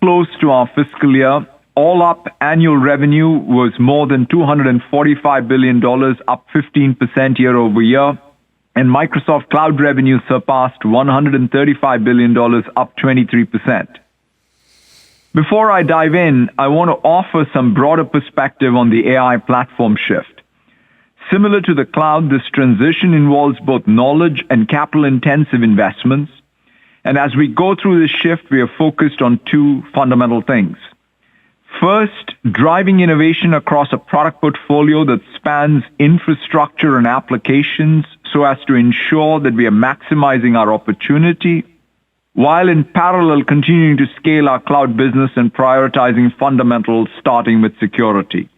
close to our fiscal year. All up, annual revenue was more than $245 billion, up 15% year over year, and Microsoft Cloud revenue surpassed $135 billion, up 23%. Before I dive in, I want to offer some broader perspective on the AI platform shift. Similar to the cloud, this transition involves both knowledge and capital-intensive investments. And as we go through this shift, we are focused on two fundamental things. First, driving innovation across a product portfolio that spans infrastructure and applications so as to ensure that we are maximizing our opportunity, while in parallel continuing to scale our cloud business and prioritizing fundamentals starting with security.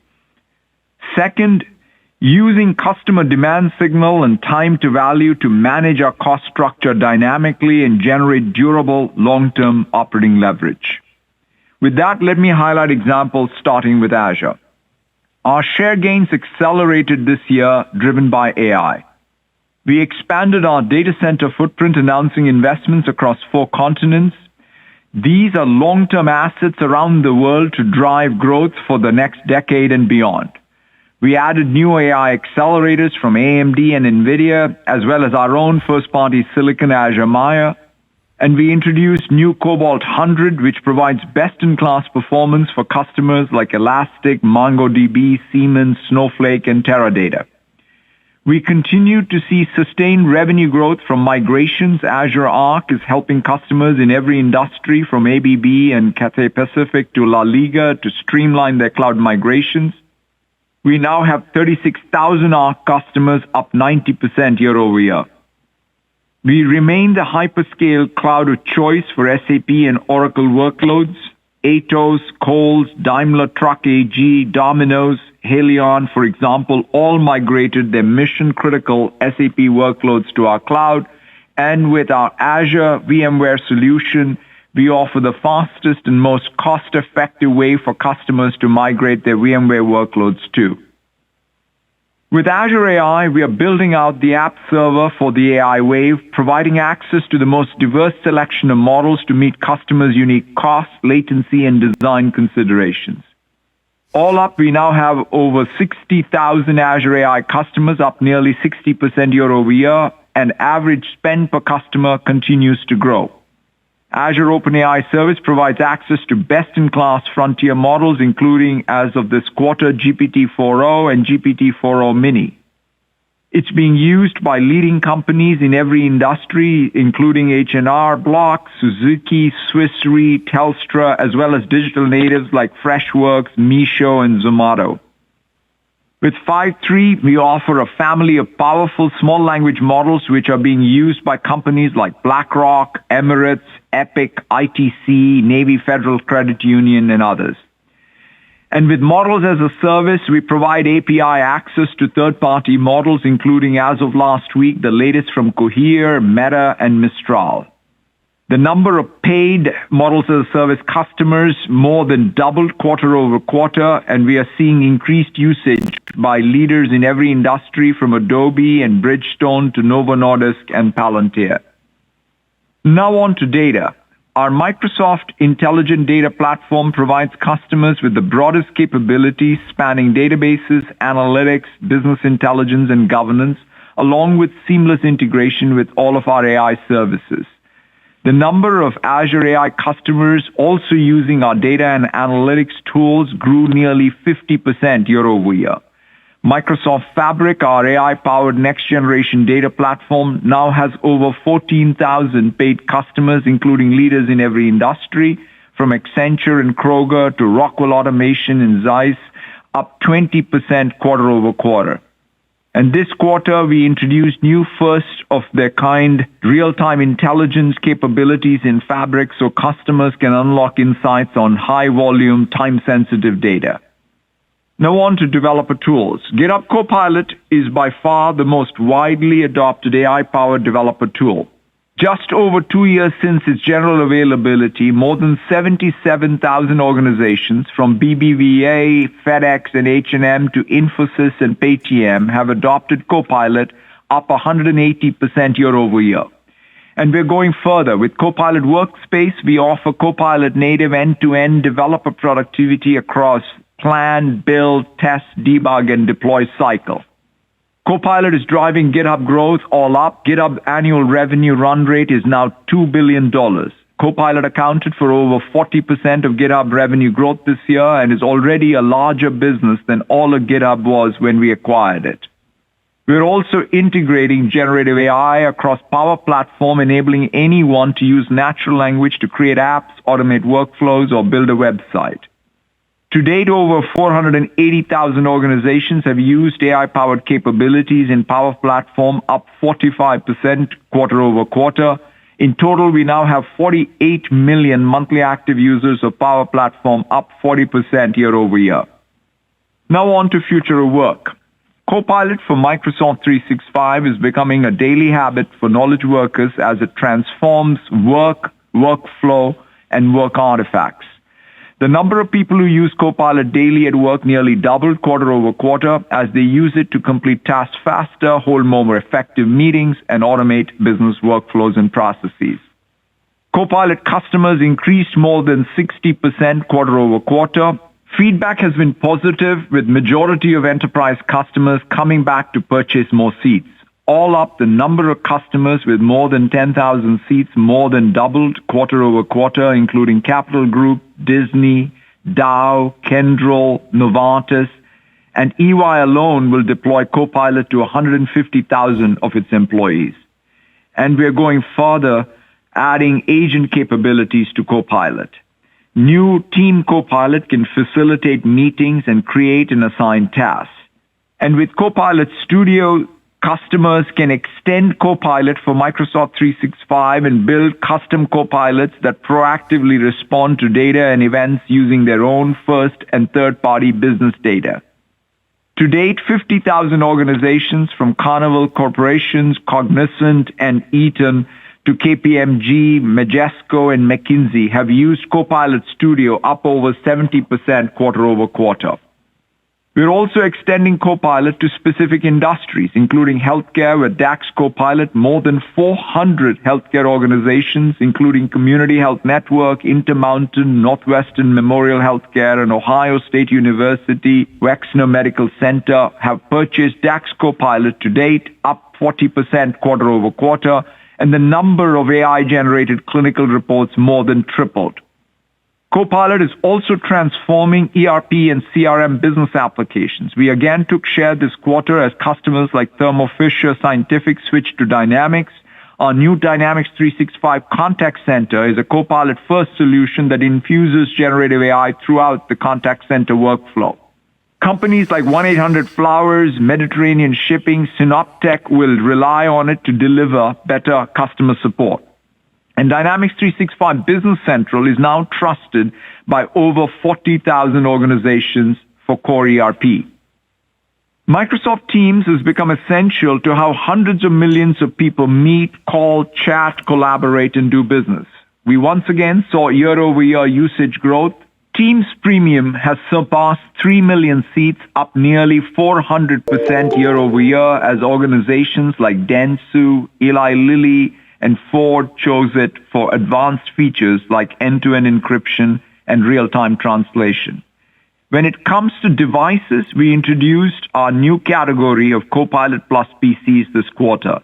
Second, using customer demand signal and time to value to manage our cost structure dynamically and generate durable long-term operating leverage. With that, let me highlight examples starting with Azure. Our share gains accelerated this year, driven by AI. We expanded our data center footprint, announcing investments across 4 continents. These are long-term assets around the world to drive growth for the next decade and beyond. We added new AI accelerators from AMD and NVIDIA, as well as our own first-party silicon Azure Maya. And we introduced new Cobalt 100, which provides best-in-class performance for customers like Elastic, MongoDB, Siemens, Snowflake, and Teradata. We continue to see sustained revenue growth from migrations. Azure Arc is helping customers in every industry, from ABB and Cathay Pacific to La Liga, to streamline their cloud migrations. We now have 36,000 Arc customers, up 90% year over year. We remain the hyperscale cloud of choice for SAP and Oracle workloads. Atos, Kohl's, Daimler Truck AG, Domino's, Haleon, for example, all migrated their mission-critical SAP workloads to our cloud. And with our Azure VMware solution, we offer the fastest and most cost-effective way for customers to migrate their VMware workloads too. With Azure AI, we are building out the app server for the AI wave, providing access to the most diverse selection of models to meet customers' unique cost, latency, and design considerations. All up, we now have over 60,000 Azure AI customers, up nearly 60% year over year, and average spend per customer continues to grow. Azure OpenAI Service provides access to best-in-class frontier models, including, as of this quarter, GPT-4o and GPT-4o Mini. It's being used by leading companies in every industry, including H&R Block, Suzuki, Swiss Re, Telstra, as well as digital natives like Freshworks, Meesho, and Zomato. With 5.3, we offer a family of powerful small language models which are being used by companies like BlackRock, Emirates, Epic, ITC, Navy Federal Credit Union, and others. And with Models as a Service, we provide API access to third-party models, including, as of last week, the latest from Cohere, Meta, and Mistral. The number of paid Models as a Service customers more than doubled quarter over quarter, and we are seeing increased usage by leaders in every industry, from Adobe and Bridgestone to Novo Nordisk and Palantir. Now on to data. Our Microsoft Intelligent Data Platform provides customers with the broadest capabilities spanning databases, analytics, business intelligence, and governance, along with seamless integration with all of our AI services. The number of Azure AI customers also using our data and analytics tools grew nearly 50% year over year. Microsoft Fabric, our AI-powered next-generation data platform, now has over 14,000 paid customers, including leaders in every industry, from Accenture and Kroger to Rockwell Automation and Zeiss, up 20% quarter over quarter. And this quarter, we introduced new first-of-their-kind real-time intelligence capabilities in Fabric so customers can unlock insights on high-volume, time-sensitive data. Now on to developer tools. GitHub Copilot is by far the most widely adopted AI-powered developer tool. Just over 2 years since its general availability, more than 77,000 organizations, from BBVA, FedEx, and H&M to Infosys and Paytm, have adopted Copilot, up 180% year over year. And we're going further. With Copilot Workspace, we offer Copilot native end-to-end developer productivity across plan, build, test, debug, and deploy cycle. Copilot is driving GitHub growth all up. GitHub annual revenue run rate is now $2 billion. Copilot accounted for over 40% of GitHub revenue growth this year and is already a larger business than all of GitHub was when we acquired it. We're also integrating generative AI across Power Platform, enabling anyone to use natural language to create apps, automate workflows, or build a website. To date, over 480,000 organizations have used AI-powered capabilities in Power Platform, up 45% quarter over quarter. In total, we now have 48 million monthly active users of Power Platform, up 40% year over year. Now on to future of work. Copilot for Microsoft 365 is becoming a daily habit for knowledge workers as it transforms work, workflow, and work artifacts. The number of people who use Copilot daily at work nearly doubled quarter over quarter as they use it to complete tasks faster, hold more effective meetings, and automate business workflows and processes. Copilot customers increased more than 60% quarter over quarter. Feedback has been positive, with majority of enterprise customers coming back to purchase more seats. All up, the number of customers with more than 10,000 seats more than doubled quarter over quarter, including Capital Group, Disney, Dow, Kyndryl, Novartis, and EY alone will deploy Copilot to 150,000 of its employees. And we're going further, adding agent capabilities to Copilot. New Team Copilot can facilitate meetings and create and assign tasks. And with Copilot Studio, customers can extend Copilot for Microsoft 365 and build custom Copilots that proactively respond to data and events using their own first and third-party business data. To date, 50,000 organizations from Carnival Corporations, Cognizant, and Eaton to KPMG, Majesco, and McKinsey have used Copilot Studio, up over 70% quarter over quarter. We're also extending Copilot to specific industries, including healthcare with DAX Copilot. More than 400 healthcare organizations, including Community Health Network, Intermountain, Northwestern Memorial Healthcare, and Ohio State University Wexner Medical Center, have purchased DAX Copilot to date, up 40% quarter over quarter, and the number of AI-generated clinical reports more than tripled. Copilot is also transforming ERP and CRM business applications. We again took share this quarter as customers like Thermo Fisher Scientific switched to Dynamics. Our new Dynamics 365 Contact Center is a Copilot-first solution that infuses generative AI throughout the contact center workflow. Companies like 1-800-Flowers, Mediterranean Shipping, Synoptech will rely on it to deliver better customer support. And Dynamics 365 Business Central is now trusted by over 40,000 organizations for core ERP. Microsoft Teams has become essential to how hundreds of millions of people meet, call, chat, collaborate, and do business. We once again saw year-over-year usage growth. Teams Premium has surpassed 3 million seats, up nearly 400% year over year as organizations like Dentsu, Eli Lilly, and Ford chose it for advanced features like end-to-end encryption and real-time translation. When it comes to devices, we introduced our new category of Copilot Plus PCs this quarter.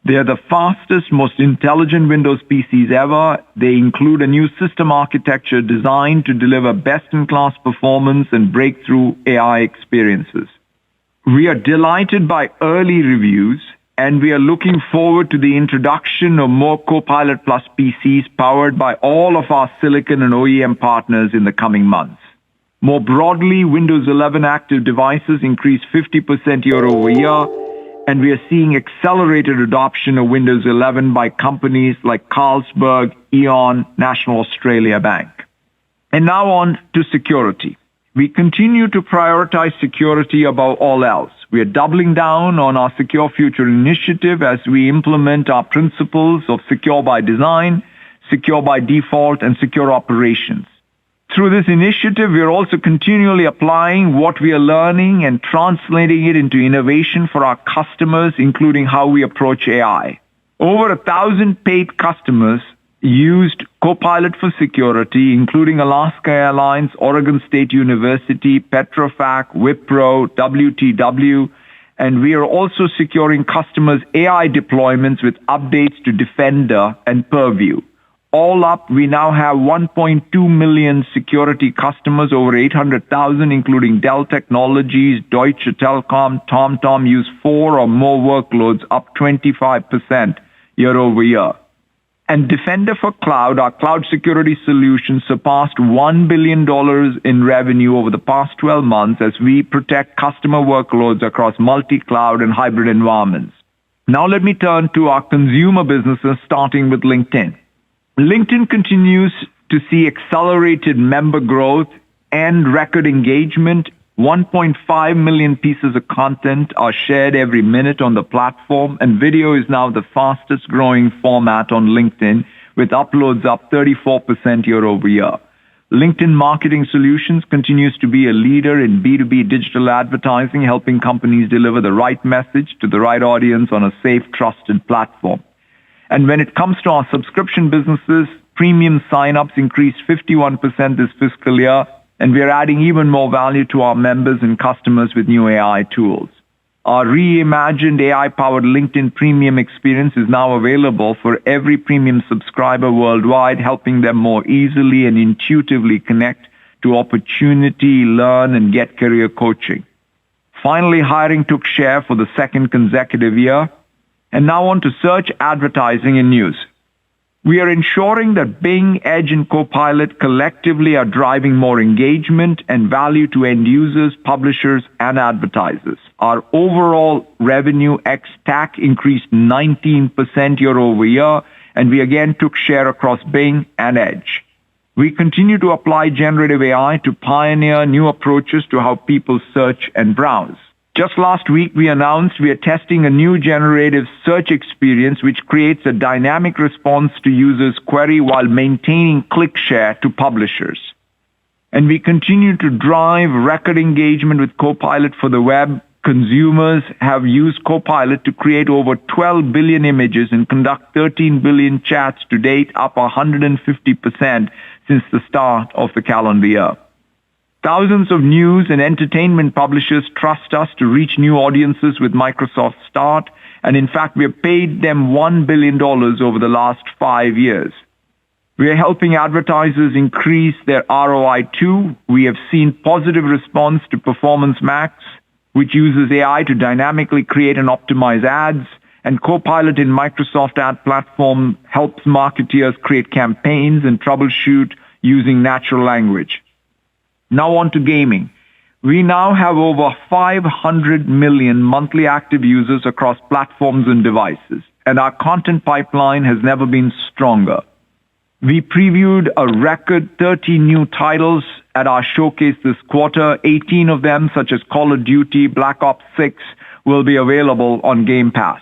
They are the fastest, most intelligent Windows PCs ever. They include a new system architecture designed to deliver best-in-class performance and breakthrough AI experiences. We are delighted by early reviews, and we are looking forward to the introduction of more Copilot Plus PCs powered by all of our silicon and OEM partners in the coming months. More broadly, Windows 11 active devices increased 50% year over year, and we are seeing accelerated adoption of Windows 11 by companies like Carlsberg, Eon, National Australia Bank. And now on to security. We continue to prioritize security above all else. We are doubling down on our Secure Future initiative as we implement our principles of secure by design, secure by default, and secure operations. Through this initiative, we are also continually applying what we are learning and translating it into innovation for our customers, including how we approach AI. Over 1,000 paid customers used Copilot for security, including Alaska Airlines, Oregon State University, Petrofac, Wipro, WTW, and we are also securing customers' AI deployments with updates to Defender and Purview. All up, we now have 1.2 million security customers, over 800,000, including Dell Technologies, Deutsche Telekom, TomTom use 4 or more workloads, up 25% year over year. And Defender for Cloud, our cloud security solution, surpassed $1 billion in revenue over the past 12 months as we protect customer workloads across multi-cloud and hybrid environments. Now let me turn to our consumer businesses, starting with LinkedIn. LinkedIn continues to see accelerated member growth and record engagement. 1.5 million pieces of content are shared every minute on the platform, and video is now the fastest growing format on LinkedIn, with uploads up 34% year over year. LinkedIn Marketing Solutions continues to be a leader in B2B digital advertising, helping companies deliver the right message to the right audience on a safe, trusted platform. And when it comes to our subscription businesses, premium signups increased 51% this fiscal year, and we are adding even more value to our members and customers with new AI tools. Our reimagined AI-powered LinkedIn Premium experience is now available for every premium subscriber worldwide, helping them more easily and intuitively connect to opportunity, learn, and get career coaching. Finally, hiring took share for the second consecutive year. And now on to search, advertising, and news. We are ensuring that Bing, Edge, and Copilot collectively are driving more engagement and value to end users, publishers, and advertisers. Our overall revenue ex-TAC increased 19% year over year, and we again took share across Bing and Edge. We continue to apply generative AI to pioneer new approaches to how people search and browse. Just last week, we announced we are testing a new generative search experience which creates a dynamic response to users' query while maintaining click share to publishers. And we continue to drive record engagement with Copilot for the web. Consumers have used Copilot to create over 12 billion images and conduct 13 billion chats to date, up 150% since the start of the calendar year. Thousands of news and entertainment publishers trust us to reach new audiences with Microsoft Start, and in fact, we have paid them $1 billion over the last 5 years. We are helping advertisers increase their ROI too. We have seen positive response to Performance Max, which uses AI to dynamically create and optimize ads, and Copilot in Microsoft Ad Platform helps marketeers create campaigns and troubleshoot using natural language. Now on to gaming. We now have over 500 million monthly active users across platforms and devices, and our content pipeline has never been stronger. We previewed a record 30 new titles at our showcase this quarter. 18 of them, such as Call of Duty, Black Ops 6, will be available on Game Pass.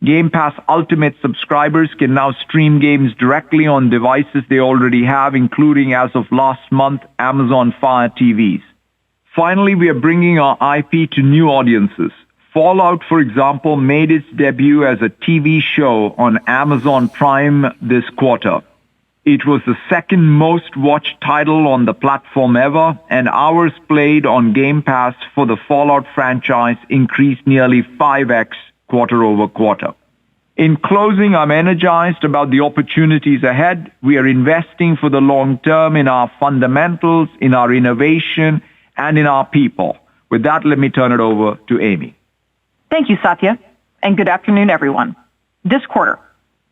Game Pass Ultimate subscribers can now stream games directly on devices they already have, including, as of last month, Amazon Fire TVs. Finally, we are bringing our IP to new audiences. Fallout, for example, made its debut as a TV show on Amazon Prime this quarter. It was the second most watched title on the platform ever, and hours played on Game Pass for the Fallout franchise increased nearly 5x quarter over quarter. In closing, I'm energized about the opportunities ahead. We are investing for the long term in our fundamentals, in our innovation, and in our people. With that, let me turn it over to Amy. Thank you, Satya, and good afternoon, everyone. This quarter,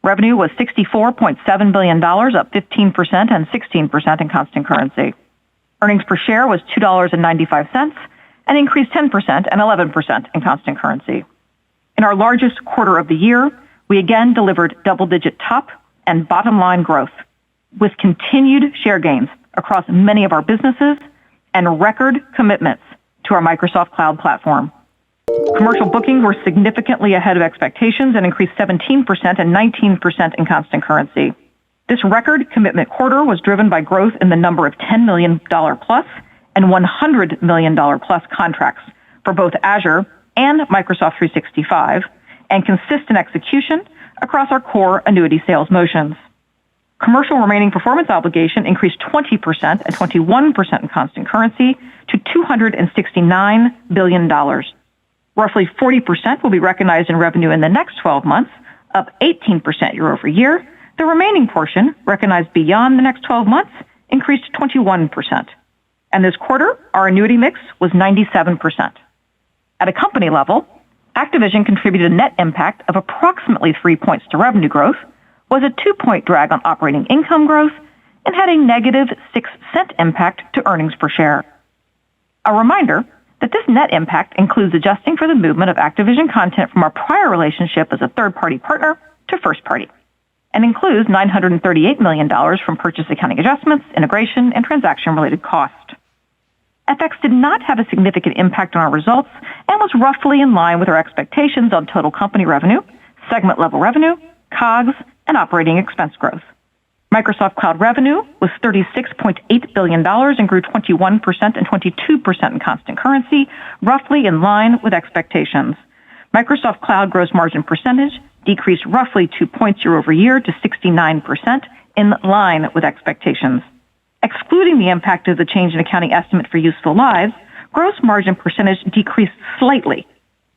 revenue was $64.7 billion, up 15% and 16% in constant currency. Earnings per share was $2.95 and increased 10% and 11% in constant currency. In our largest quarter of the year, we again delivered double-digit top and bottom line growth with continued share gains across many of our businesses and record commitments to our Microsoft Cloud platform. Commercial bookings were significantly ahead of expectations and increased 17% and 19% in constant currency. This record commitment quarter was driven by growth in the number of $10 million plus and $100 million plus contracts for both Azure and Microsoft 365, and consistent execution across our core annuity sales motions. Commercial remaining performance obligation increased 20% and 21% in constant currency to $269 billion. Roughly 40% will be recognized in revenue in the next 12 months, up 18% year over year. The remaining portion, recognized beyond the next 12 months, increased 21%. And this quarter, our annuity mix was 97%. At a company level, Activision contributed a net impact of approximately 3 points to revenue growth, was a 2-point drag on operating income growth, and had a negative 6-cent impact to earnings per share. A reminder that this net impact includes adjusting for the movement of Activision content from our prior relationship as a third-party partner to first-party, and includes $938 million from purchase accounting adjustments, integration, and transaction-related costs. FX did not have a significant impact on our results and was roughly in line with our expectations on total company revenue, segment-level revenue, COGS, and operating expense growth. Microsoft Cloud revenue was $36.8 billion and grew 21% and 22% in constant currency, roughly in line with expectations. Microsoft Cloud gross margin percentage decreased roughly 2 points year over year to 69%, in line with expectations. Excluding the impact of the change in accounting estimate for useful lives, gross margin percentage decreased slightly,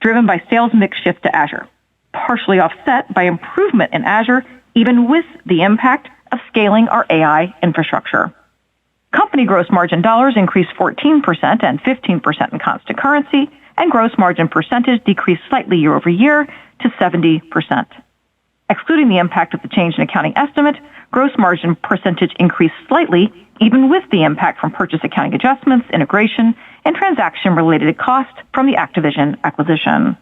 driven by sales mix shift to Azure, partially offset by improvement in Azure, even with the impact of scaling our AI infrastructure. Company gross margin dollars increased 14% and 15% in constant currency, and gross margin percentage decreased slightly year over year to 70%. Excluding the impact of the change in accounting estimate, gross margin percentage increased slightly, even with the impact from purchase accounting adjustments, integration, and transaction-related costs from the Activision acquisition.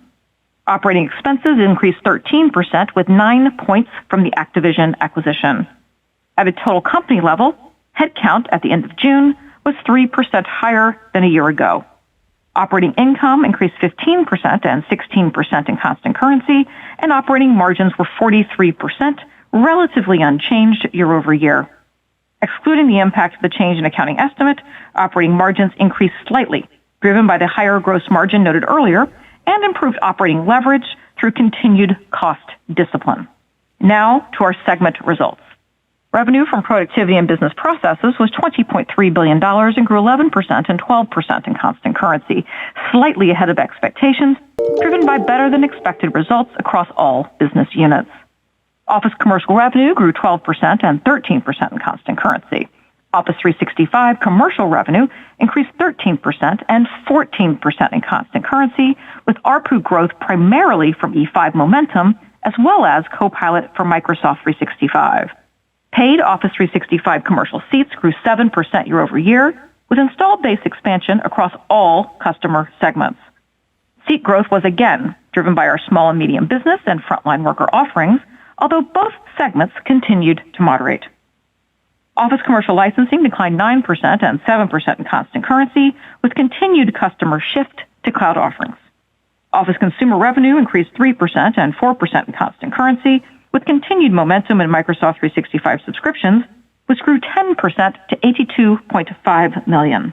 Operating expenses increased 13% with 9 points from the Activision acquisition. At a total company level, headcount at the end of June was 3% higher than a year ago. Operating income increased 15% and 16% in constant currency, and operating margins were 43%, relatively unchanged year over year. Excluding the impact of the change in accounting estimate, operating margins increased slightly, driven by the higher gross margin noted earlier, and improved operating leverage through continued cost discipline. Now to our segment results. Revenue from productivity and business processes was $20.3 billion and grew 11% and 12% in constant currency, slightly ahead of expectations, driven by better than expected results across all business units. Office commercial revenue grew 12% and 13% in constant currency. Office 365 commercial revenue increased 13% and 14% in constant currency, with ARPU growth primarily from E5 momentum, as well as Copilot for Microsoft 365. Paid Office 365 commercial seats grew 7% year over year, with installed base expansion across all customer segments. Seat growth was again driven by our small and medium business and frontline worker offerings, although both segments continued to moderate. Office commercial licensing declined 9% and 7% in constant currency, with continued customer shift to cloud offerings. Office consumer revenue increased 3% and 4% in constant currency, with continued momentum in Microsoft 365 subscriptions, which grew 10% to 82.5 million.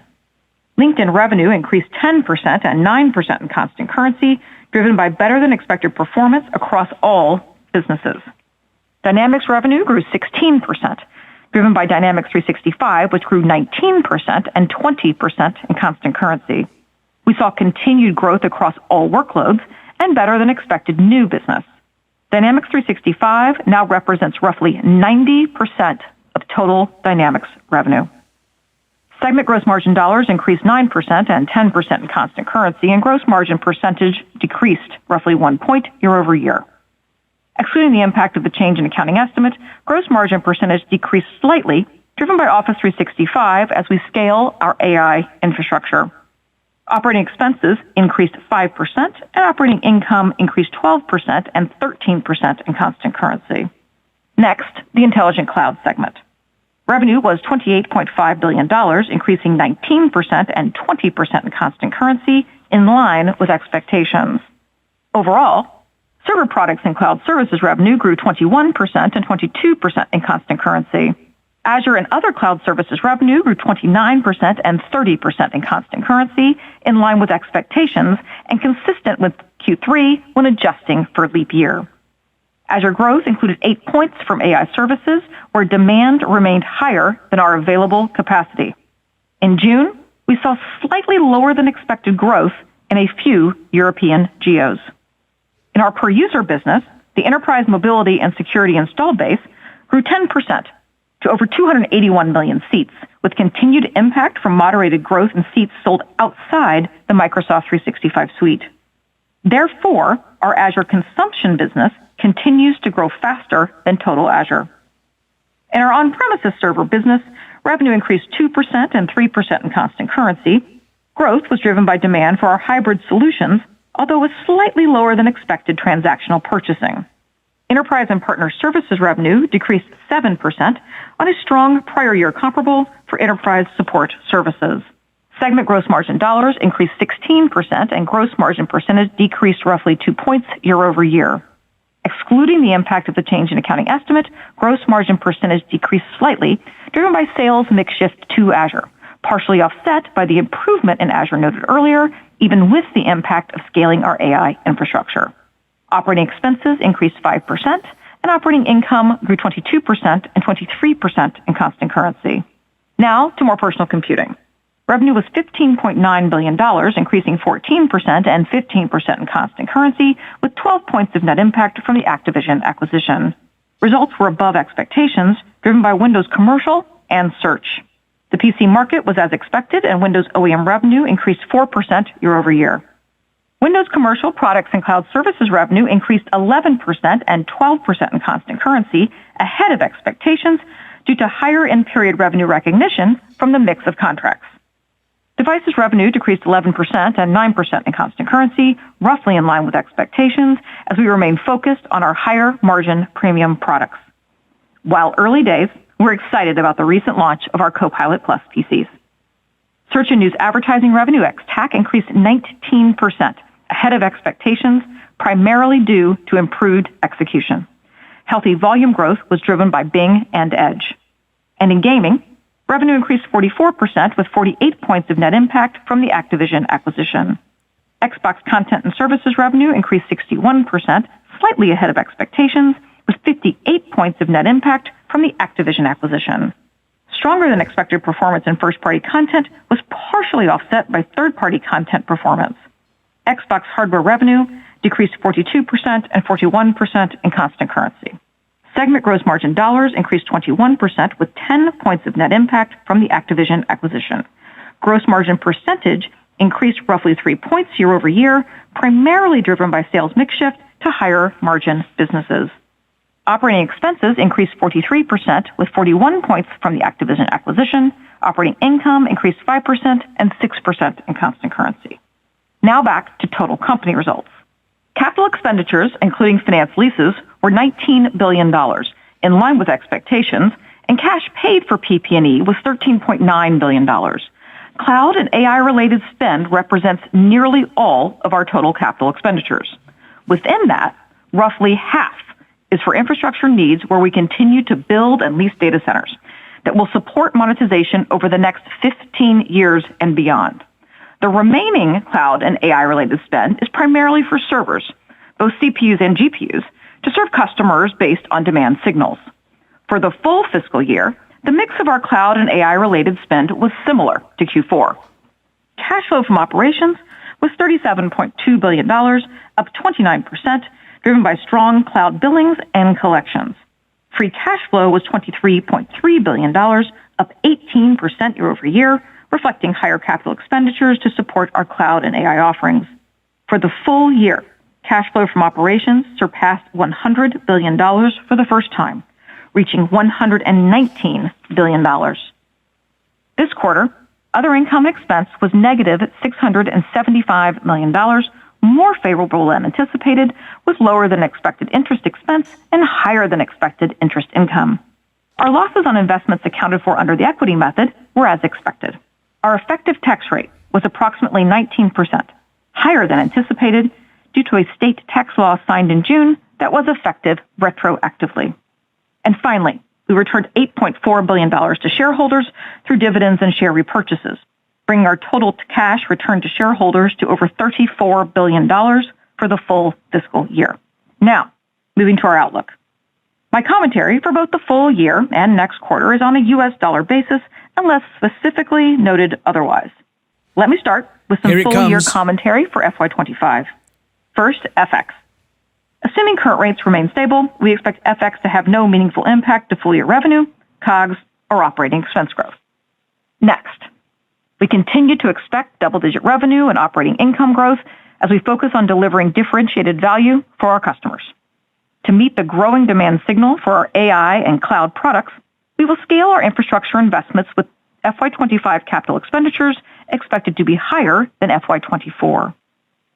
LinkedIn revenue increased 10% and 9% in constant currency, driven by better than expected performance across all businesses. Dynamics revenue grew 16%, driven by Dynamics 365, which grew 19% and 20% in constant currency. We saw continued growth across all workloads and better than expected new business. Dynamics 365 now represents roughly 90% of total Dynamics revenue. Segment gross margin dollars increased 9% and 10% in constant currency, and gross margin percentage decreased roughly 1 point year over year. Excluding the impact of the change in accounting estimate, gross margin percentage decreased slightly, driven by Office 365 as we scale our AI infrastructure. Operating expenses increased 5%, and operating income increased 12% and 13% in constant currency. Next, the Intelligent Cloud segment. Revenue was $28.5 billion, increasing 19% and 20% in constant currency, in line with expectations. Overall, server products and cloud services revenue grew 21% and 22% in constant currency. Azure and other cloud services revenue grew 29% and 30% in constant currency, in line with expectations and consistent with Q3 when adjusting for leap year. Azure growth included 8 points from AI services, where demand remained higher than our available capacity. In June, we saw slightly lower than expected growth in a few European geos. In our per-user business, the enterprise mobility and security installed base grew 10% to over 281 million seats, with continued impact from moderated growth in seats sold outside the Microsoft 365 suite. Therefore, our Azure consumption business continues to grow faster than total Azure. In our on-premises server business, revenue increased 2% and 3% in constant currency. Growth was driven by demand for our hybrid solutions, although was slightly lower than expected transactional purchasing. Enterprise and partner services revenue decreased 7% on a strong prior year comparable for enterprise support services. Segment gross margin dollars increased 16% and gross margin percentage decreased roughly 2 points year over year. Excluding the impact of the change in accounting estimate, gross margin percentage decreased slightly, driven by sales mix shift to Azure, partially offset by the improvement in Azure noted earlier, even with the impact of scaling our AI infrastructure. Operating expenses increased 5%, and operating income grew 22% and 23% in constant currency. Now to more personal computing. Revenue was $15.9 billion, increasing 14% and 15% in constant currency, with 12 points of net impact from the Activision acquisition. Results were above expectations, driven by Windows Commercial and Search. The PC market was as expected, and Windows OEM revenue increased 4% year over year. Windows Commercial products and cloud services revenue increased 11% and 12% in constant currency, ahead of expectations due to higher in-period revenue recognition from the mix of contracts. Devices revenue decreased 11% and 9% in constant currency, roughly in line with expectations, as we remain focused on our higher margin premium products. While early days, we're excited about the recent launch of our Copilot Plus PCs. Search and news advertising revenue ex-TAC increased 19%, ahead of expectations, primarily due to improved execution. Healthy volume growth was driven by Bing and Edge. And in gaming, revenue increased 44% with 48 points of net impact from the Activision acquisition. Xbox content and services revenue increased 61%, slightly ahead of expectations, with 58 points of net impact from the Activision acquisition. Stronger than expected performance in first-party content was partially offset by third-party content performance. Xbox hardware revenue decreased 42% and 41% in constant currency. Segment gross margin dollars increased 21% with 10 points of net impact from the Activision acquisition. Gross margin percentage increased roughly 3 points year over year, primarily driven by sales mix shift to higher margin businesses. Operating expenses increased 43% with 41 points from the Activision acquisition. Operating income increased 5% and 6% in constant currency. Now back to total company results. Capital expenditures, including finance leases, were $19 billion, in line with expectations, and cash paid for PP&E was $13.9 billion. Cloud and AI-related spend represents nearly all of our total capital expenditures. Within that, roughly half is for infrastructure needs where we continue to build and lease data centers that will support monetization over the next 15 years and beyond. The remaining cloud and AI-related spend is primarily for servers, both CPUs and GPUs, to serve customers based on demand signals. For the full fiscal year, the mix of our cloud and AI-related spend was similar to Q4. Cash flow from operations was $37.2 billion, up 29%, driven by strong cloud billings and collections. Free cash flow was $23.3 billion, up 18% year over year, reflecting higher capital expenditures to support our cloud and AI offerings. For the full year, cash flow from operations surpassed $100 billion for the first time, reaching $119 billion. This quarter, other income expense was negative $675 million, more favorable than anticipated, with lower than expected interest expense and higher than expected interest income. Our losses on investments accounted for under the equity method were as expected. Our effective tax rate was approximately 19%, higher than anticipated due to a state tax law signed in June that was effective retroactively. And finally, we returned $8.4 billion to shareholders through dividends and share repurchases, bringing our total cash returned to shareholders to over $34 billion for the full fiscal year. Now, Moving to our outlook. My commentary for both the full year and next quarter is on a U.S. dollar basis unless specifically noted otherwise. Let me start with some full-year commentary for FY25. First, FX. Assuming current rates remain stable, we expect FX to have no meaningful impact to full-year revenue, COGS, or operating expense growth. Next, we continue to expect double-digit revenue and operating income growth as we focus on delivering differentiated value for our customers. To meet the growing demand signal for our AI and cloud products, we will scale our infrastructure investments with FY25 capital expenditures expected to be higher than FY24.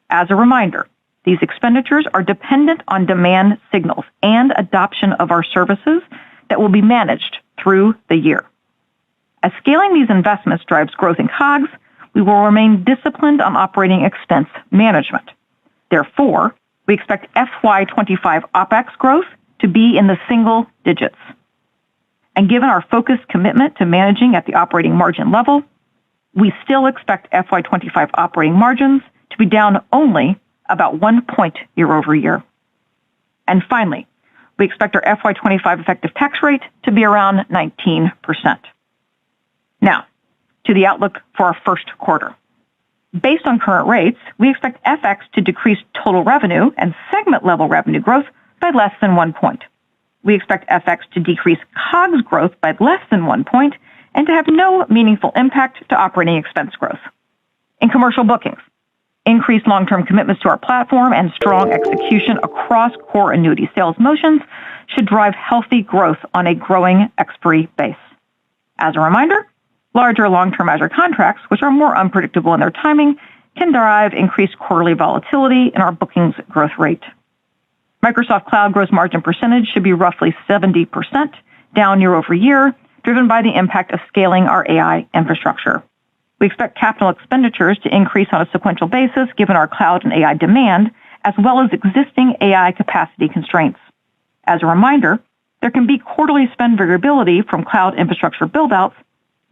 As a reminder, these expenditures are dependent on demand signals and adoption of our services that will be managed through the year. As scaling these investments drives growth in COGS, we will remain disciplined on operating expense management. Therefore, we expect FY25 OPEX growth to be in the single digits. And given our focused commitment to managing at the operating margin level, we still expect FY25 operating margins to be down only about 1 point year over year. And finally, we expect our FY25 effective tax rate to be around 19%. Now, to the outlook for our first quarter. Based on current rates, we expect FX to decrease total revenue and segment-level revenue growth by less than 1 point. We expect FX to decrease COGS growth by less than 1 point and to have no meaningful impact to operating expense growth. In commercial bookings, increased long-term commitments to our platform and strong execution across core annuity sales motions should drive healthy growth on a growing expiry base. As a reminder, larger long-term Azure contracts, which are more unpredictable in their timing, can drive increased quarterly volatility in our bookings growth rate. Microsoft Cloud gross margin percentage should be roughly 70%, down year over year, driven by the impact of scaling our AI infrastructure. We expect capital expenditures to increase on a sequential basis given our cloud and AI demand, as well as existing AI capacity constraints. As a reminder, there can be quarterly spend variability from cloud infrastructure buildouts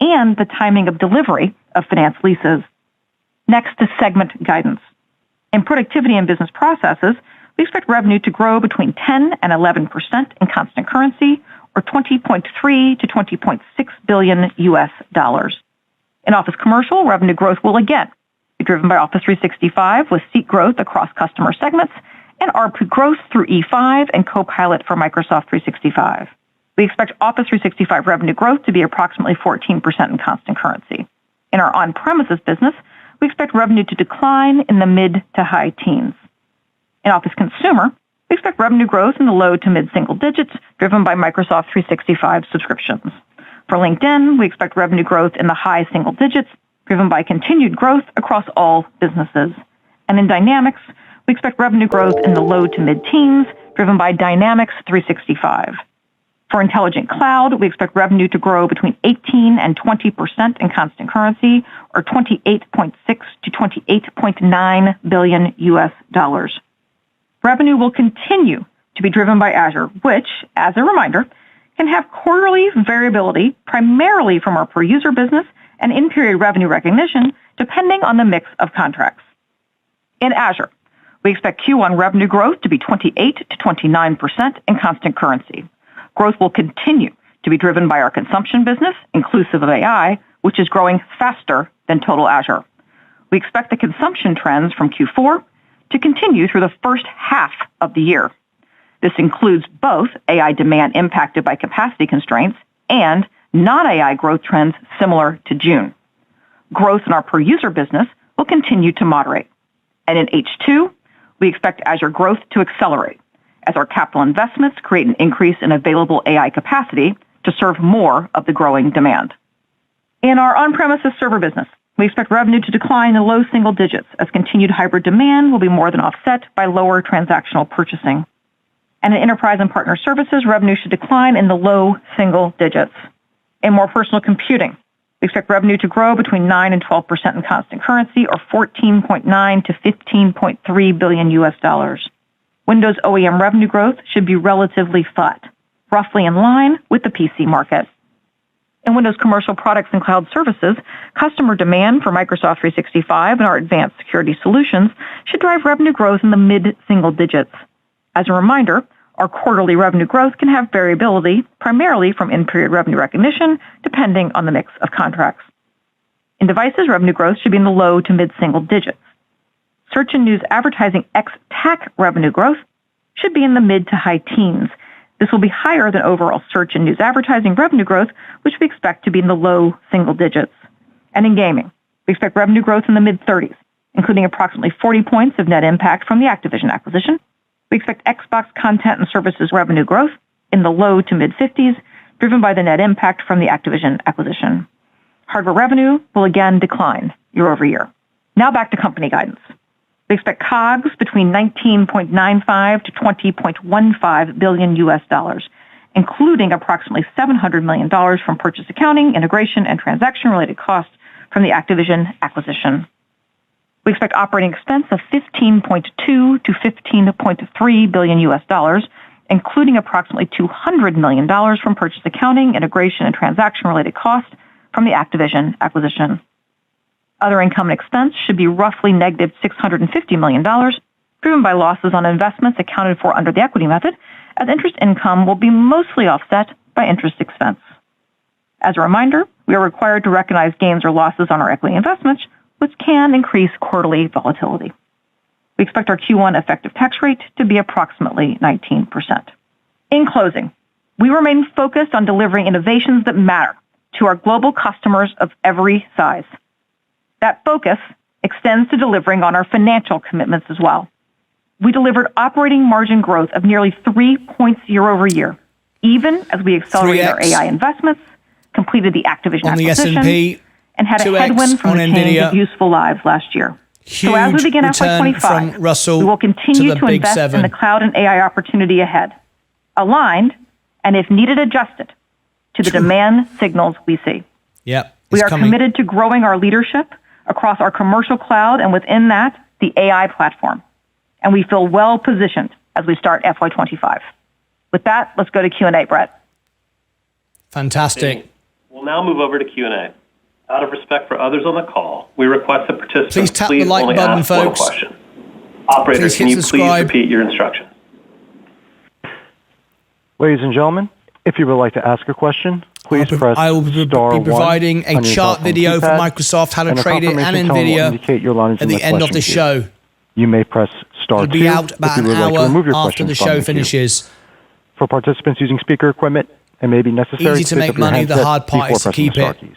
and the timing of delivery of finance leases. Next is segment guidance. In productivity and business processes, we expect revenue to grow between 10 and 11% in constant currency, or $20.3 to $20.6 billion US dollars. In Office Commercial, revenue growth will again be driven by Office 365 with seat growth across customer segments and ARPU growth through E5 and Copilot for Microsoft 365. We expect Office 365 revenue growth to be approximately 14% in constant currency. In our on-premises business, we expect revenue to decline in the mid to high teens. In Office Consumer, we expect revenue growth in the low to mid-single digits, driven by Microsoft 365 subscriptions. For LinkedIn, we expect revenue growth in the high single digits, driven by continued growth across all businesses. And in Dynamics, we expect revenue growth in the low to mid-teens, driven by Dynamics 365. For Intelligent Cloud, we expect revenue to grow between 18 and 20% in constant currency, or $28.6 to $28.9 billion US dollars. Revenue will continue to be driven by Azure, which, as a reminder, can have quarterly variability primarily from our per-user business and in-period revenue recognition, depending on the mix of contracts. In Azure, we expect Q1 revenue growth to be 28 to 29% in constant currency. Growth will continue to be driven by our consumption business, inclusive of AI, which is growing faster than total Azure. We expect the consumption trends from Q4 to continue through the first half of the year. This includes both AI demand impacted by capacity constraints and non-AI growth trends similar to June. Growth in our per-user business will continue to moderate. And in H2, we expect Azure growth to accelerate as our capital investments create an increase in available AI capacity to serve more of the growing demand. In our on-premises server business, we expect revenue to decline in low single digits as continued hybrid demand will be more than offset by lower transactional purchasing. And in enterprise and partner services, revenue should decline in the low single digits. In more personal computing, we expect revenue to grow between 9 and 12% in constant currency, or $14.9 to $15.3 billion US dollars. Windows OEM revenue growth should be relatively flat, roughly in line with the PC market. In Windows commercial products and cloud services, customer demand for Microsoft 365 and our advanced security solutions should drive revenue growth in the mid-single digits. As a reminder, Our quarterly revenue growth can have variability, primarily from in-period revenue recognition, depending on the mix of contracts. In devices, revenue growth should be in the low to mid-single digits. Search and news advertising ex-TAC revenue growth should be in the mid to high teens. This will be higher than overall search and news advertising revenue growth, which we expect to be in the low single digits. And in gaming, we expect revenue growth in the mid-30s, including approximately 40 points of net impact from the Activision acquisition. We expect Xbox content and services revenue growth in the low to mid-50s, driven by the net impact from the Activision acquisition. Hardware revenue will again decline year over year. Now back to company guidance. We expect COGS between $19.95 to $20.15 billion US dollars, including approximately $700 million from purchase accounting, integration, and transaction-related costs from the Activision acquisition. We expect operating expense of $15.2 to $15.3 billion US dollars, including approximately $200 million from purchase accounting, integration, and transaction-related costs from the Activision acquisition. Other income and expense should be roughly negative $650 million, driven by losses on investments accounted for under the equity method, as interest income will be mostly offset by interest expense. As a reminder, we are required to recognize gains or losses on our equity investments, which can increase quarterly volatility. We expect our Q1 effective tax rate to be approximately 19%. In closing, we remain focused on delivering innovations that matter to our global customers of every size. That focus extends to delivering on our financial commitments as well. We delivered operating margin growth of nearly 3 points year over year, even as we accelerated our AI investments, completed the Activision acquisition, S&P, and had a headwind from the change of useful lives last year. So as we begin FY25, we will continue to invest in the cloud and AI opportunity ahead, aligned and, if needed, adjusted to the demand signals we see. We are committed to growing our leadership across our commercial cloud and within that, the AI platform. And we feel well positioned as we start FY25. With that, let's go to Q&A, Brett. Fantastic. We'll now move over to Q&A. Out of respect for others on the call, we request that participants please tap the like button, folks. One question. Operator, can you please repeat your instructions? Ladies and gentlemen, if you would like to ask a question, please press I will be providing a chart video for Microsoft, how to trade it, and NVIDIA at the end of the show. You may press star 2 It'll be out about if you would an like to remove your hour after question the from show the finishes. queue. For participants using speaker equipment, it may be necessary Easy to make money, the hard part is to keep it. Keys.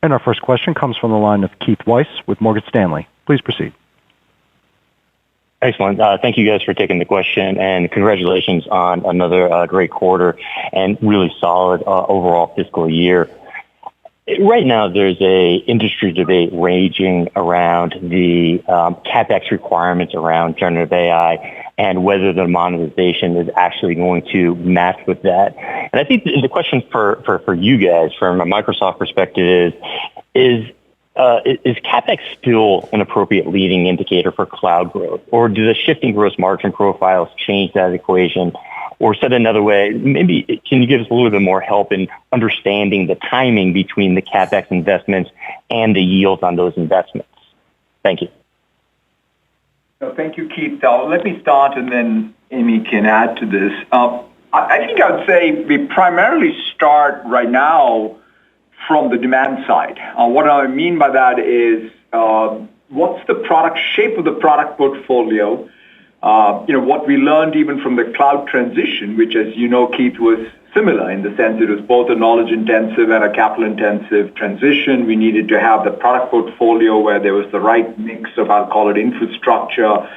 And our first question comes from the line of Keith Weiss with Morgan Stanley. Please proceed. Excellent. Thank you guys for taking the question, and congratulations on another great quarter and really solid overall fiscal year. Right now, there's a industry debate raging around the CapEx requirements around generative AI and whether the monetization is actually going to match with that. And I think the question for you guys, from a Microsoft perspective, is CapEx still an appropriate leading indicator for cloud growth, or do the shifting gross margin profiles change that equation? Or said another way, maybe can you give us a little bit more help in understanding the timing between the CapEx investments and the yields on those investments? Thank you. Thank you, Keith. Let me start, and then Amy can add to this. I think I would say we primarily start right now from the demand side. What I mean by that is what's the product shape of the product portfolio? What we learned even from the cloud transition, which, as you know, Keith, was similar in the sense it was both a knowledge-intensive and a capital-intensive transition. We needed to have the product portfolio where there was the right mix of, I'll call it, infrastructure,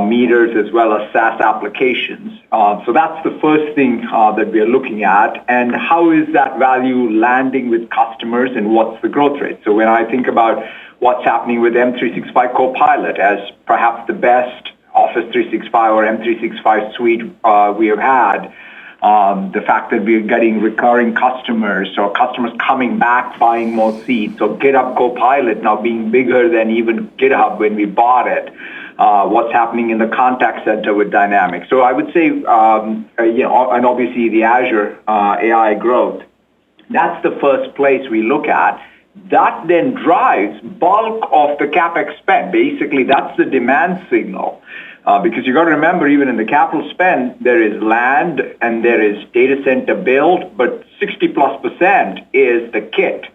meters, as well as SaaS applications. So that's the first thing that we are looking at. And how is that value landing with customers, and what's the growth rate? So when I think about what's happening with M365 Copilot as perhaps the best Office 365 or M365 suite we have had, the fact that we're getting recurring customers or customers coming back buying more seats, so GitHub Copilot now being bigger than even GitHub when we bought it, what's happening in the contact center with Dynamics. So I would say, and obviously the Azure AI growth, that's the first place we look at. That then drives bulk of the CapEx spend. Basically, that's the demand signal. Because you got to remember, even in the capital spend, there is land and there is data center build, but 60+% is the kit.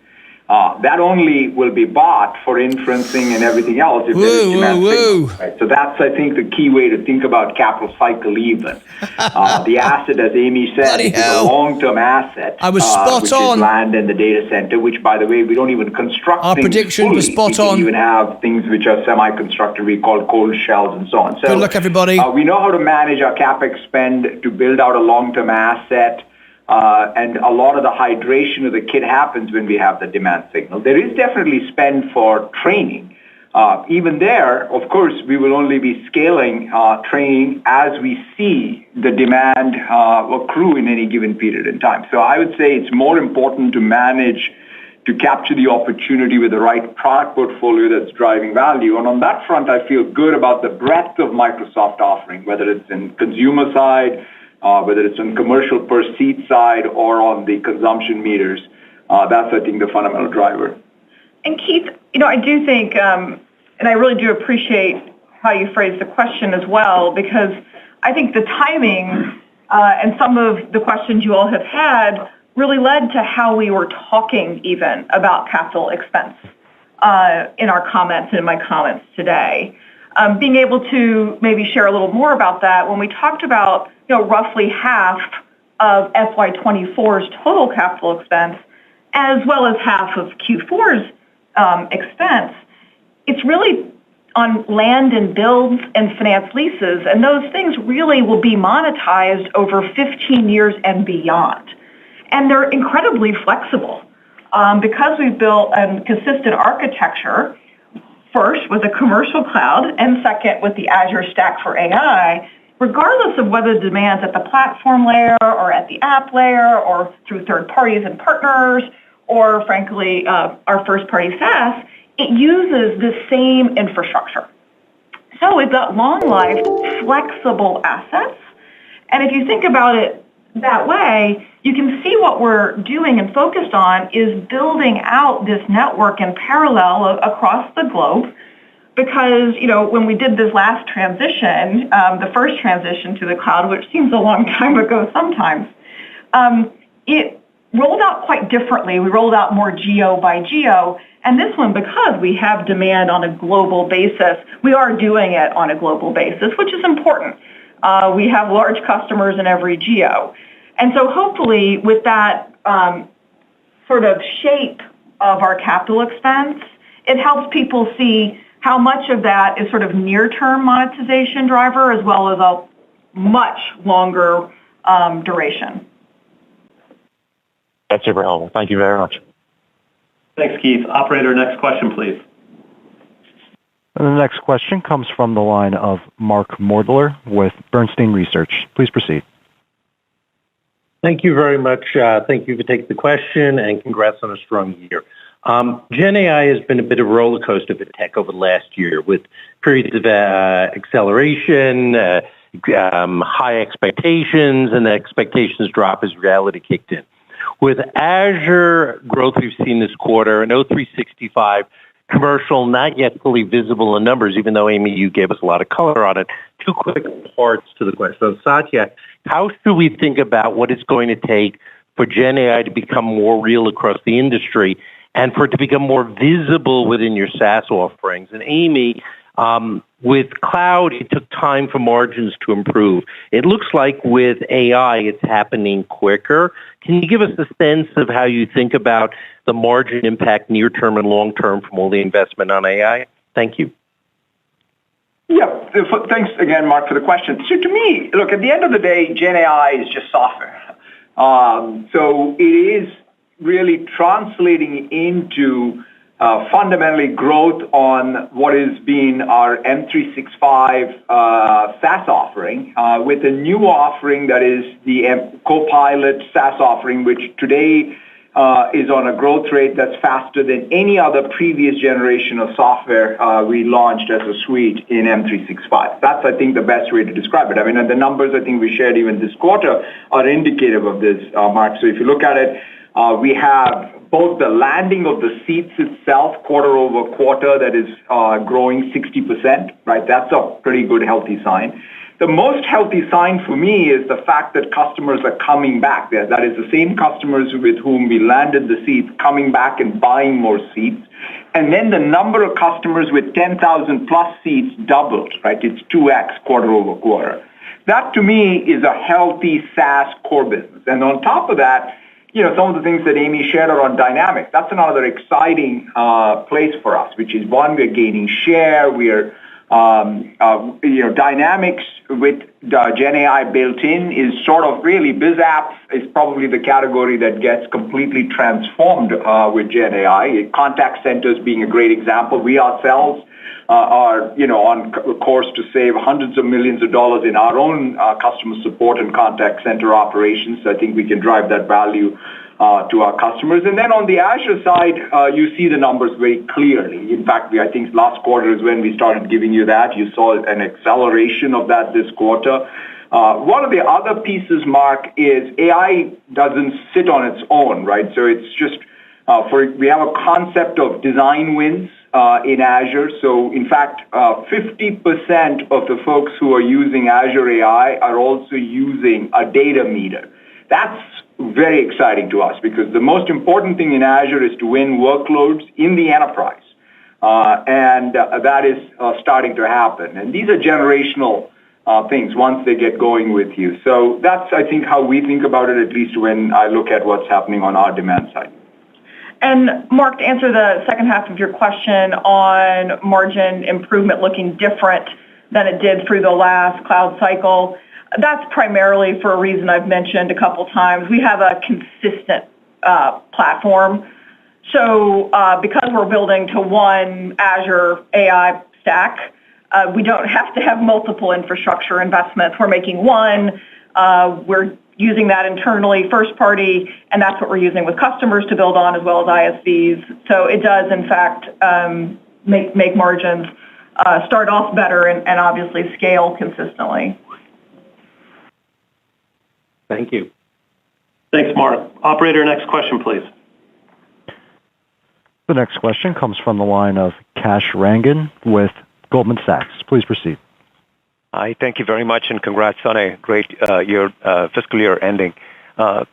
That only will be bought for inferencing and everything else if there is demand signal, right? So that's, I think, the key way to think about capital cycle even. The asset, as Amy said, is a long-term asset. I was spot which on. Is land and the data center, which, by the way, we don't even construct Our things prediction fully. was spot on. We even have things which are semi-constructed, we call cold shells and so on. So, good luck, everybody. We know how to manage our CapEx spend to build out a long-term asset. And a lot of the hydration of the kit happens when we have the demand signal. There is definitely spend for training. Even there, of course, we will only be scaling training as we see the demand accrue in any given period in time. So I would say it's more important to manage to capture the opportunity with the right product portfolio that's driving value. And on that front, I feel good about the breadth of Microsoft offering, whether it's in consumer side, whether it's on commercial per seat side or on the consumption meters. That's, I think, the fundamental driver. And Keith, I do think, and I really do appreciate how you phrased the question as well, because I think the timing and some of the questions you all have had really led to how we were talking even about capital expense in our comments and in my comments today. Being able to maybe share a little more about that, when we talked about roughly half of FY24's total capital expense, as well as half of Q4's expense, it's really on land and builds and finance leases, and those things really will be monetized over 15 years and beyond. And they're incredibly flexible because we've built a consistent architecture, first with a commercial cloud, and second with the Azure Stack for AI. Regardless of whether the demand's at the platform layer or at the app layer or through third parties and partners or, frankly, our first-party SaaS, it uses the same infrastructure. So we've got long-lived, flexible assets. And if you think about it that way, you can see what we're doing and focused on is building out this network in parallel across the globe. Because, when we did this last transition, the first transition to the cloud, which seems a long time ago sometimes, it rolled out quite differently. We rolled out more geo by geo. And this one, because we have demand on a global basis, we are doing it on a global basis, which is important. We have large customers in every geo. And so hopefully with that sort of shape of our capital expense, it helps people see how much of that is sort of near-term monetization driver as well as a much longer duration. That's super helpful. Thank you very much. Thanks, Keith. Operator, next question, please. And the next question comes from the line of Mark Mordler with Bernstein Research. Please proceed. Thank you very much. Thank you for taking the question, and congrats on a strong year. Gen AI has been a bit of a roller coaster for tech over the last year, with periods of acceleration, high expectations, and the expectations drop as reality kicked in. With Azure growth we've seen this quarter, and O365 commercial not yet fully visible in numbers, even though, Amy, you gave us a lot of color on it. Two quick parts to the question. So, Satya, how should we think about what it's going to take for Gen AI to become more real across the industry and for it to become more visible within your SaaS offerings? And Amy, with cloud, it took time for margins to improve. It looks like with AI, it's happening quicker. Can you give us a sense of how you think about the margin impact near-term and long-term from all the investment on AI? Thank you. Yeah, thanks again, Mark, for the question. So to me, look, at the end of the day, Gen AI is just software. So it is really translating into fundamentally growth on what has been our M365 SaaS offering with a new offering that is the Copilot SaaS offering, which today is on a growth rate that's faster than any other previous generation of software we launched as a suite in M365. That's, I think, the best way to describe it. I mean, the numbers I think we shared even this quarter are indicative of this, Mark. So if you look at it, We have both the landing of the seats itself, quarter over quarter, that is growing 60%, right? That's a pretty good, healthy sign. The most healthy sign for me is the fact that customers are coming back there. That is the same customers with whom we landed the seats coming back and buying more seats. And then the number of customers with 10,000 plus seats doubled, right? It's 2x quarter over quarter. That to me is a healthy SaaS core business. And on top of that, some of the things that Amy shared around Dynamics, that's another exciting place for us, which is one, we're gaining share. We're, Dynamics with Gen AI built in is sort of really, biz apps is probably the category that gets completely transformed with Gen AI. Contact centers being a great example. We ourselves are, on course to save hundreds of millions of dollars in our own customer support and contact center operations. So I think we can drive that value to our customers. And then on the Azure side, you see the numbers very clearly. In fact, I think last quarter is when we started giving you that. You saw an acceleration of that this quarter. One of the other pieces, Mark, is AI doesn't sit on its own, right? So it's just, we have a concept of design wins in Azure. So in fact, 50% of the folks who are using Azure AI are also using a data meter. That's very exciting to us because the most important thing in Azure is to win workloads in the enterprise. And that is starting to happen. And these are generational things once they get going with you. So that's, I think, how we think about it, at least when I look at what's happening on our demand side. And Mark, to answer the second half of your question on margin improvement looking different than it did through the last cloud cycle, that's primarily for a reason I've mentioned a couple times. We have a consistent platform. So because we're building to one Azure AI stack, we don't have to have multiple infrastructure investments. We're making one. We're using that internally, first party, and that's what we're using with customers to build on as well as ISVs. So it does, in fact, make margins start off better and obviously scale consistently. Thank you. Thanks, Mark. Operator, next question, please. The next question comes from the line of Kash Rangan with Goldman Sachs. Please proceed. Hi, thank you very much, and congrats on a great fiscal year ending.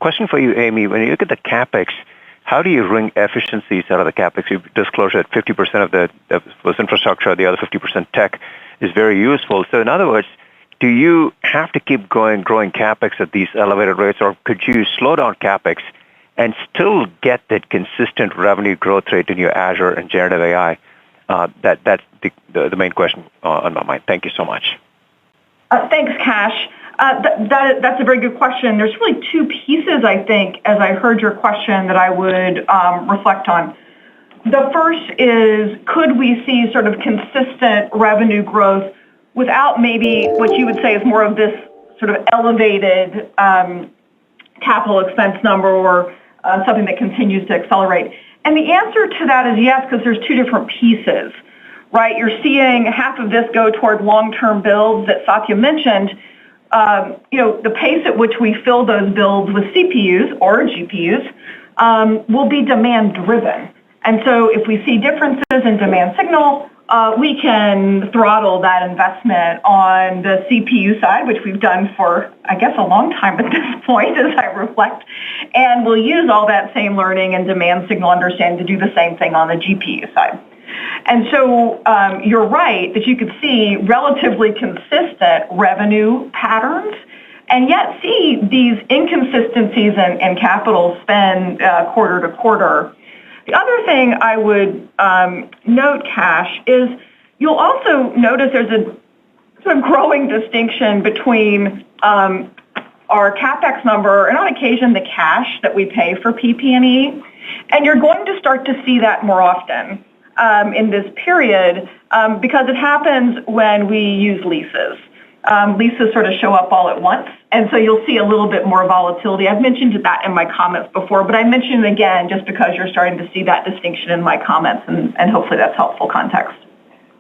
Question for you, Amy. When you look at the CapEx, how do you wring efficiencies out of the CapEx? You disclosed that 50% of that was infrastructure, the other 50% tech is very useful. So in other words, do you have to keep growing CapEx at these elevated rates, or could you slow down CapEx and still get that consistent revenue growth rate in your Azure and generative AI? That's the main question on my mind. Thank you so much. Thanks, Kash. That's a very good question. There's really two pieces, I think, as I heard your question that I would reflect on. The first is, could we see sort of consistent revenue growth without maybe what you would say is more of this sort of elevated capital expense number or something that continues to accelerate? And the answer to that is yes, because there's two different pieces, right? You're seeing half of this go toward long-term builds that Satya mentioned. The pace at which we fill those builds with CPUs or GPUs will be demand-driven. And so if we see differences in demand signal, we can throttle that investment on the CPU side, which we've done for, I guess, a long time at this point, as I reflect. And we'll use all that same learning and demand signal understanding to do the same thing on the GPU side. And so you're right that you could see relatively consistent revenue patterns and yet see these inconsistencies in capital spend quarter to quarter. The other thing I would note, Kash, is you'll also notice there's a sort of growing distinction between our CapEx number and on occasion the cash that we pay for PP&E. And you're going to start to see that more often in this period because it happens when we use leases. Leases sort of show up all at once, and so you'll see a little bit more volatility. I've mentioned that in my comments before, but I mention it again just because you're starting to see that distinction in my comments, and hopefully that's helpful context.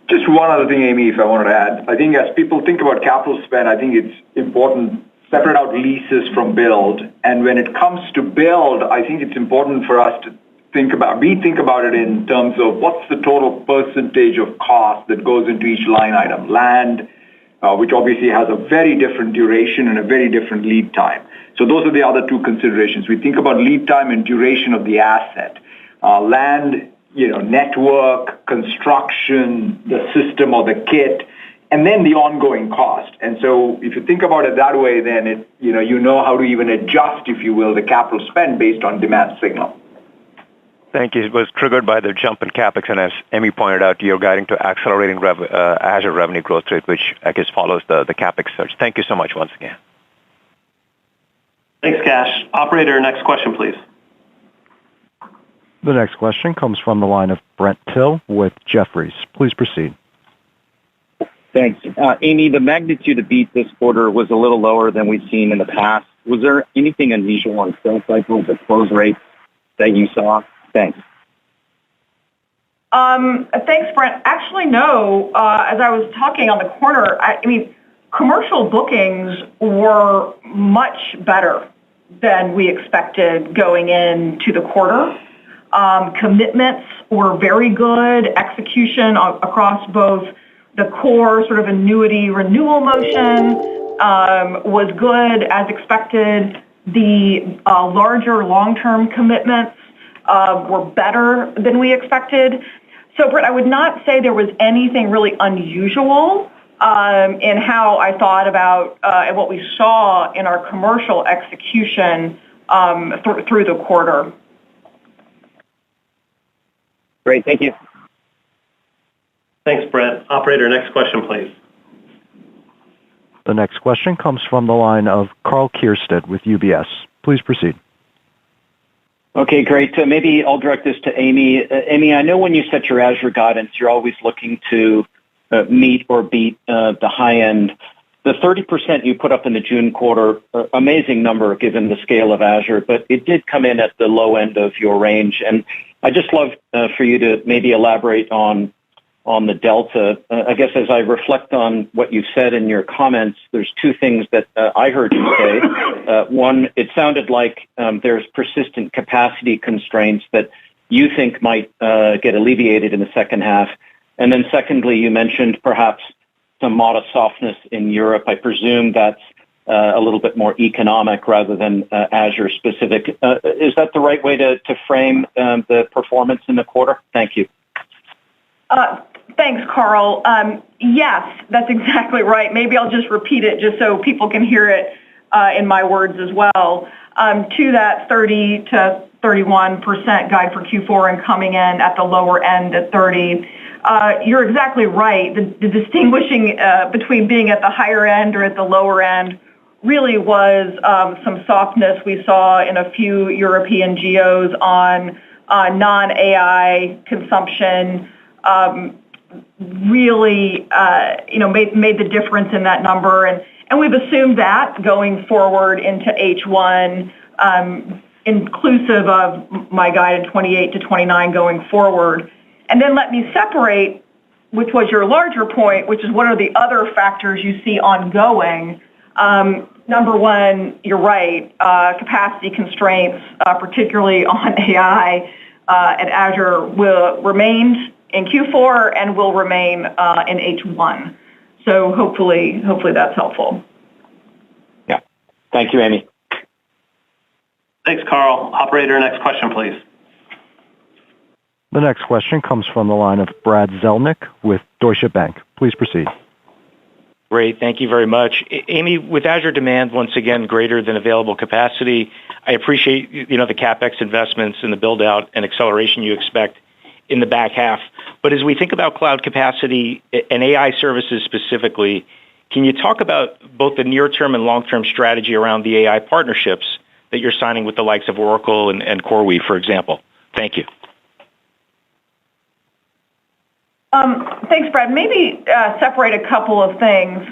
Just one other thing, Amy, if I wanted to add. I think as people think about capital spend, I think it's important separate out leases from build. And when it comes to build, I think it's important for us to think about it in terms of what's the total percentage of cost that goes into each line item. Land, which obviously has a very different duration and a very different lead time. So those are the other two considerations. We think about lead time and duration of the asset. Land, network, construction, the system or the kit, and then the ongoing cost. And so if you think about it that way, then you know how to even adjust, if you will, the capital spend based on demand signal. Thank you. It was triggered by the jump in CapEx, and as Amy pointed out, you're guiding to accelerating Azure revenue growth rate, which I guess follows the CapEx surge. Thank you so much once again. Thanks, Kash. Operator, next question, please. The next question comes from the line of Brent Thill with Jefferies. Please proceed. Thanks. Amy, the magnitude of beat this quarter was a little lower than we've seen in the past. Was there anything unusual on sales cycles or close rates that you saw? Thanks. Thanks, Brent. Actually, no. As I was talking on the quarter, commercial bookings were much better than we expected going into the quarter. Commitments were very good. Execution across both the core sort of annuity renewal motion was good as expected. The larger long-term commitments were better than we expected. So, Brett, I would not say there was anything really unusual in how I thought about and what we saw in our commercial execution through the quarter. Great, thank you. Thanks, Brett. Operator, next question, please. The next question comes from the line of Karl Keirstead with UBS. Please proceed. Okay, great. So maybe I'll direct this to Amy. Amy, I know when you set your Azure guidance, you're always looking to meet or beat the high end. The 30% you put up in the June quarter, amazing number given the scale of Azure, but it did come in at the low end of your range. And I just love for you to maybe elaborate on the delta. I guess as I reflect on what you've said in your comments, there's two things that I heard you say. One, it sounded like there's persistent capacity constraints that you think might get alleviated in the second half. And then secondly, you mentioned perhaps some modest softness in Europe. I presume that's a little bit more economic rather than Azure specific. Is that the right way to frame the performance in the quarter? Thank you. Thanks, Carl. Yes, that's exactly right. Maybe I'll just repeat it just so people can hear it in my words as well. To that 30 to 31% guide for Q4 and coming in at the lower end at 30. You're exactly right. The distinguishing between being at the higher end or at the lower end really was some softness we saw in a few European geos on non-AI consumption. Really, made the difference in that number, and we've assumed that going forward into H1, inclusive of my guide in 28 to 29 going forward. And then let me separate, which was your larger point, which is what are the other factors you see ongoing. Number one, you're right, capacity constraints, particularly on AI at Azure, will remain in Q4 and will remain in H1. So hopefully that's helpful. Yeah. Thank you, Amy. Thanks, Carl. Operator, next question, please. The next question comes from the line of Brad Zelnick with Deutsche Bank. Please proceed. Great. Thank you very much. Amy, with Azure demand once again greater than available capacity, I appreciate the CapEx investments and the build-out and acceleration you expect in the back half. But as we think about cloud capacity and AI services specifically, can you talk about both the near-term and long-term strategy around the AI partnerships that you're signing with the likes of Oracle and CoreWeave, for example? Thank you. Thanks, Brad. Maybe separate a couple of things.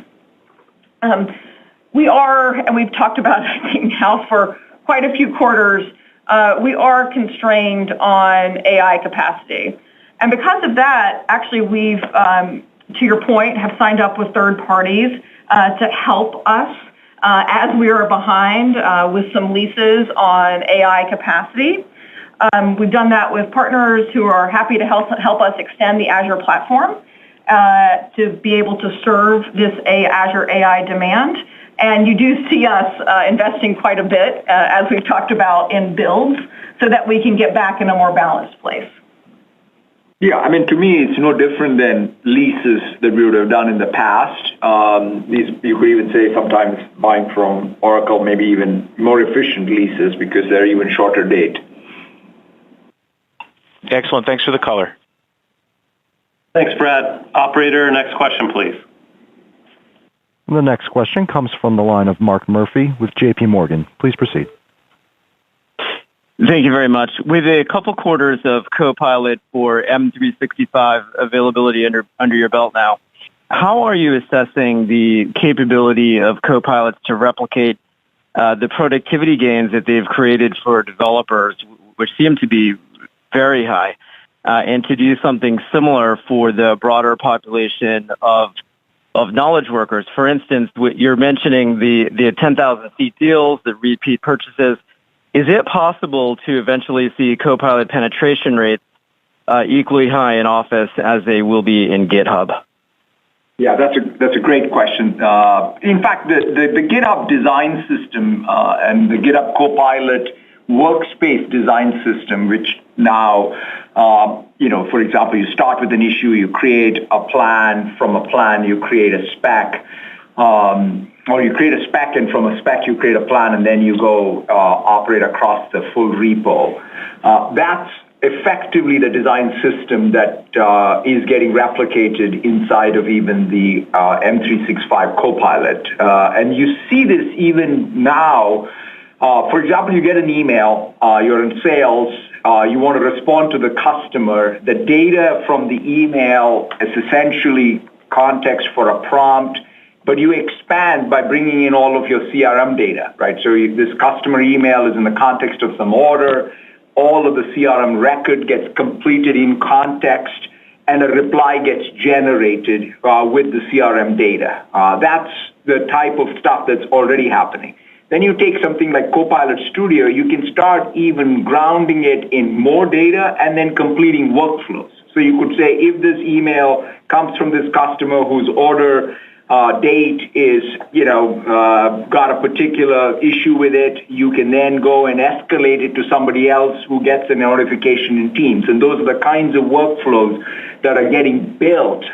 We are, and we've talked about I think now for quite a few quarters, we are constrained on AI capacity. And because of that, actually we've, to your point, have signed up with third parties to help us as we are behind with some leases on AI capacity. We've done that with partners who are happy to help us extend the Azure platform to be able to serve this Azure AI demand. And you do see us investing quite a bit, as we've talked about, in builds so that we can get back in a more balanced place. Yeah, I mean, to me, it's no different than leases that we would have done in the past. You could even say sometimes buying from Oracle, maybe even more efficient leases because they're even shorter date. Excellent. Thanks for the color. Thanks, Brad. Operator, next question, please. The next question comes from the line of Mark Murphy with J.P. Morgan. Please proceed. Thank you very much. With a couple quarters of Copilot for M365 availability under your belt now, how are you assessing the capability of Copilots to replicate the productivity gains that they've created for developers, which seem to be very high, and to do something similar for the broader population of knowledge workers? For instance, you're mentioning the 10,000 seat deals, the repeat purchases. Is it possible to eventually see Copilot penetration rates equally high in Office as they will be in GitHub? Yeah, that's a great question. In fact, the GitHub design system and the GitHub Copilot workspace design system, which now, for example, you start with an issue, you create a plan, from a plan you create a spec, or you create a spec, and from a spec you create a plan, and then you go operate across the full repo. That's effectively the design system that is getting replicated inside of even the M365 Copilot. And you see this even now. For example, you get an email, you're in sales, you want to respond to the customer. The data from the email is essentially context for a prompt, but you expand by bringing in all of your CRM data, right? So this customer email is in the context of some order, all of the CRM record gets completed in context, and a reply gets generated with the CRM data. That's the type of stuff that's already happening. Then you take something like Copilot Studio, you can start even grounding it in more data and then completing workflows. So you could say, if this email comes from this customer whose order date is, got a particular issue with it, you can then go and escalate it to somebody else who gets a notification in Teams. And those are the kinds of workflows that are getting built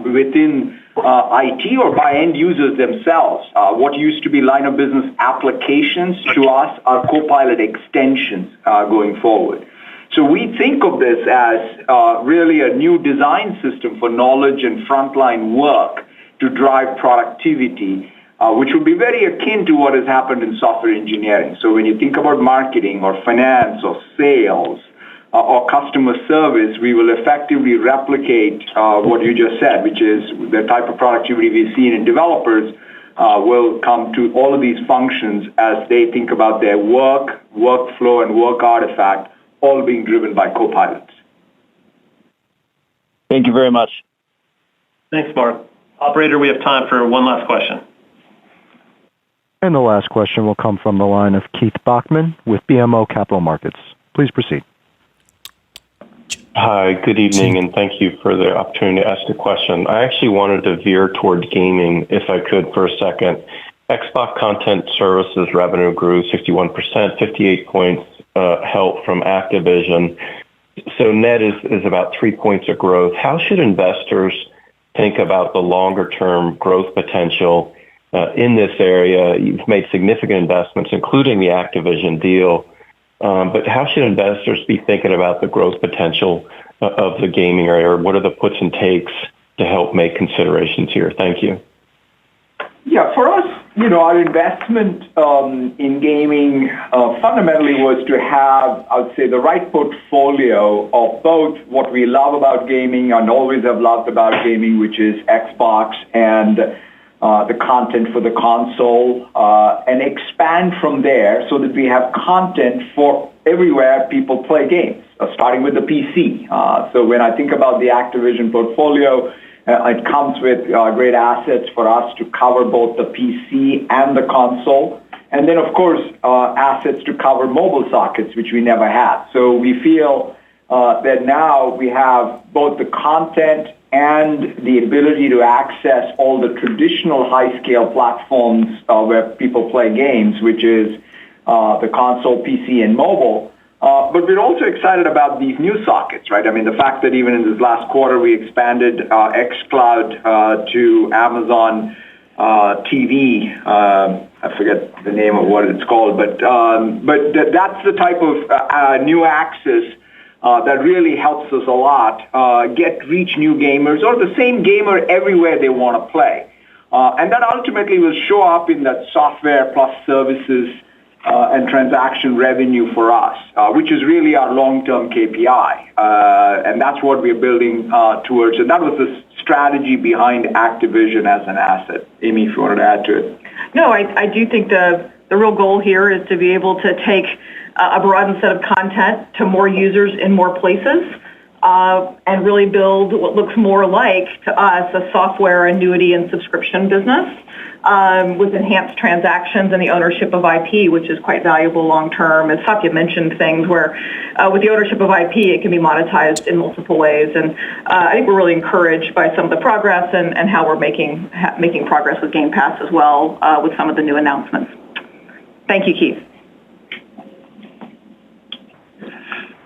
within IT or by end users themselves. What used to be line of business applications to us are Copilot extensions going forward. So we think of this as really a new design system for knowledge and frontline work to drive productivity, which would be very akin to what has happened in software engineering. So when you think about marketing or finance or sales or customer service, we will effectively replicate what you just said, which is the type of productivity we've seen in developers will come to all of these functions as they think about their work, workflow, and work artifact, all being driven by Copilots. Thank you very much. Thanks, Mark. Operator, we have time for one last question. And the last question will come from the line of Keith Bachman with BMO Capital Markets. Please proceed. Hi, good evening, and thank you for the opportunity to ask the question. I actually wanted to veer toward gaming, if I could, for a second. Xbox Content Services revenue grew 61%, 58 points help from Activision. So net is about 3 points of growth. How should investors think about the longer-term growth potential in this area? You've made significant investments, including the Activision deal. But how should investors be thinking about the growth potential of the gaming area? Or what are the puts and takes to help make considerations here? Thank you. Yeah, for us, our investment in gaming fundamentally was to have, I would say, the right portfolio of both what we love about gaming and always have loved about gaming, which is Xbox and the content for the console, and expand from there so that we have content for everywhere people play games, starting with the PC. So when I think about the Activision portfolio, It comes with great assets for us to cover both the PC and the console. And then, of course, assets to cover mobile sockets, which we never had. So we feel that now we have both the content and the ability to access all the traditional high-scale platforms where people play games, which is the console, PC, and mobile. But we're also excited about these new sockets, right? I mean, the fact that even in this last quarter we expanded xCloud to Amazon TV. I forget the name of what it's called, but that's the type of new access that really helps us a lot reach new gamers or the same gamer everywhere they want to play. And that ultimately will show up in that software plus services and transaction revenue for us, which is really our long-term KPI. And that's what we're building towards. And that was the strategy behind Activision as an asset. Amy, if you wanted to add to it. No, I do think the real goal here is to be able to take a broadened set of content to more users in more places and really build what looks more like, to us, a software annuity and subscription business with enhanced transactions and the ownership of IP, which is quite valuable long term. And Satya mentioned things where with the ownership of IP, it can be monetized in multiple ways. And I think we're really encouraged by some of the progress and how we're making progress with Game Pass as well with some of the new announcements. Thank you, Keith.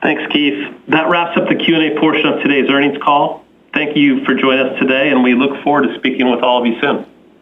Thanks, Keith. That wraps up the Q&A portion of today's earnings call. Thank you for joining us today, and we look forward to speaking with all of you soon.